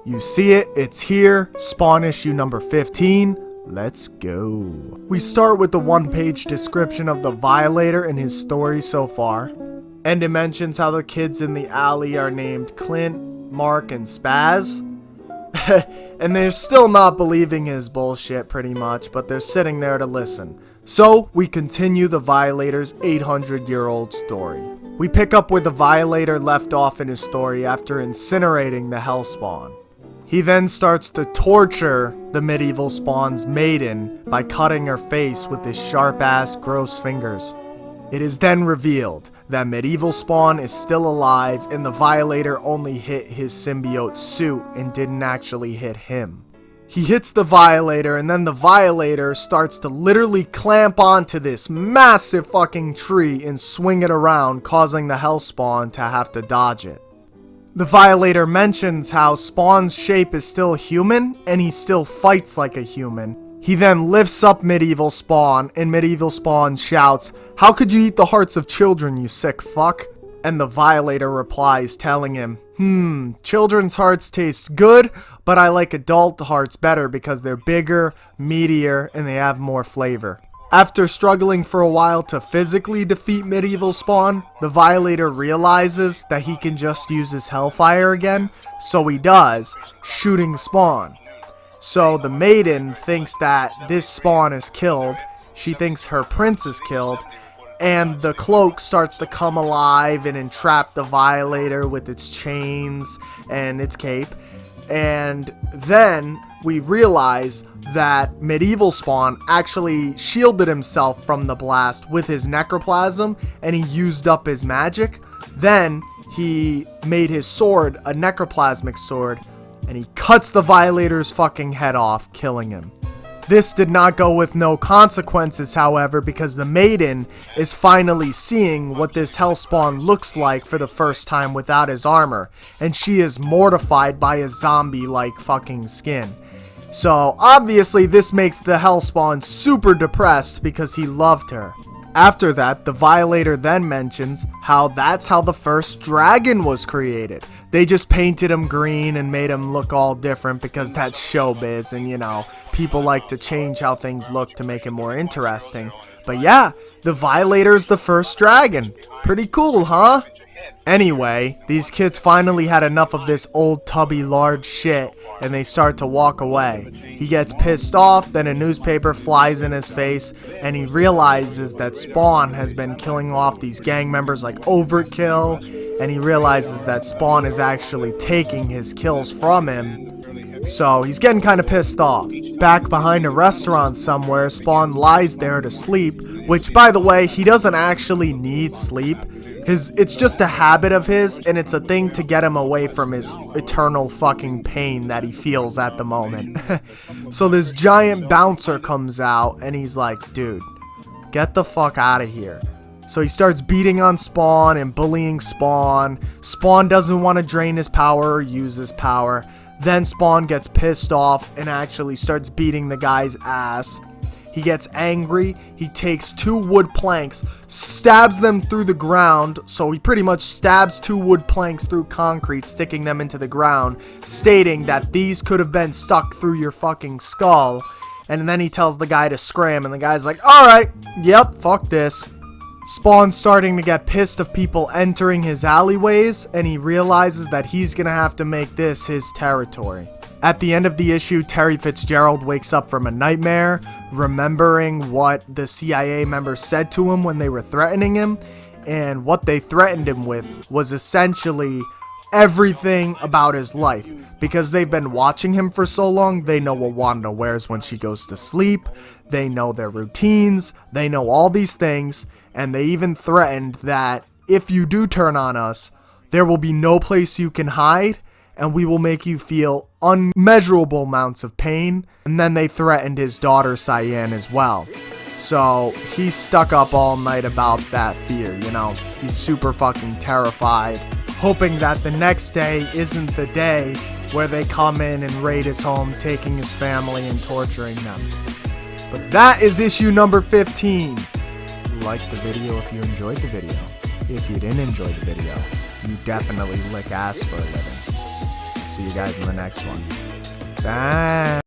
You see it, it's here, Spawn issue number 15. Let's go. We start with the one-page description of the Violator and his story so far. And it mentions how the kids in the alley are named Clint, Mark, and Spaz. And they're still not believing his bullshit pretty much, but they're sitting there to listen. So, we continue the Violator's 800-year-old story. We pick up where the Violator left off in his story after incinerating the Hellspawn. He then starts to torture the medieval Spawn's maiden by cutting her face with his sharp-ass gross fingers. It is then revealed that medieval Spawn is still alive and the Violator only hit his symbiote suit and didn't actually hit him. He hits the Violator and then the Violator starts to literally clamp onto this massive fucking tree and swing it around, causing the Hellspawn to have to dodge it. The Violator mentions how Spawn's shape is still human and he still fights like a human. He then lifts up medieval Spawn and medieval Spawn shouts, "How could you eat the hearts of children, you sick fuck?" And the Violator replies telling him, children's hearts taste good, but I like adult hearts better because they're bigger, meatier, and they have more flavor. After struggling for a while to physically defeat medieval Spawn, the Violator realizes that he can just use his Hellfire again, so he does, shooting Spawn. So the maiden thinks that this Spawn is killed, she thinks her prince is killed, and the cloak starts to come alive and entrap the Violator with its chains and its cape. And then we realize that medieval Spawn actually shielded himself from the blast with his necroplasm and he used up his magic. Then he made his sword a necroplasmic sword and he cuts the Violator's fucking head off, killing him. This did not go with no consequences, however, because the maiden is finally seeing what this Hellspawn looks like for the first time without his armor, and she is mortified by his zombie-like fucking skin. So, obviously, this makes the Hellspawn super depressed because he loved her. After that, the Violator then mentions how that's how the first dragon was created. They just painted him green and made him look all different because that's showbiz and, you know, people like to change how things look to make it more interesting. But yeah, the Violator's the first dragon. Pretty cool, huh? Anyway, these kids finally had enough of this old tubby large shit and they start to walk away. He gets pissed off, then a newspaper flies in his face and he realizes that Spawn has been killing off these gang members like overkill, and he realizes that Spawn is actually taking his kills from him. So he's getting kind of pissed off. Back behind a restaurant somewhere, Spawn lies there to sleep, which by the way, he doesn't actually need sleep. It's just a habit of his, and it's a thing to get him away from his eternal fucking pain that he feels at the moment. So this giant bouncer comes out, and he's like, dude, get the fuck out of here. So he starts beating on Spawn and bullying Spawn. Spawn doesn't want to drain his power or use his power. Then Spawn gets pissed off and actually starts beating the guy's ass. He gets angry, he takes 2 wood planks, stabs them through the ground, so he pretty much stabs 2 wood planks through concrete, sticking them into the ground, stating that these could have been stuck through your fucking skull. And then he tells the guy to scram, and the guy's like, alright, yep, fuck this. Spawn's starting to get pissed of people entering his alleyways, and he realizes that he's gonna have to make this his territory. At the end of the issue, Terry Fitzgerald wakes up from a nightmare, remembering what the CIA members said to him when they were threatening him, and what they threatened him with was essentially everything about his life. Because they've been watching him for so long, they know what Wanda wears when she goes to sleep, they know their routines, they know all these things, and they even threatened that if you do turn on us, there will be no place you can hide, and we will make you feel unmeasurable amounts of pain. And then they threatened his daughter Cyan as well. So he's stuck up all night about that fear, you know. He's super fucking terrified, hoping that the next day isn't the day where they come in and raid his home, taking his family and torturing them. But that is issue number 15. Like the video if you enjoyed the video. If you didn't enjoy the video, you definitely lick ass for a living. see you guys in the next one. Bye.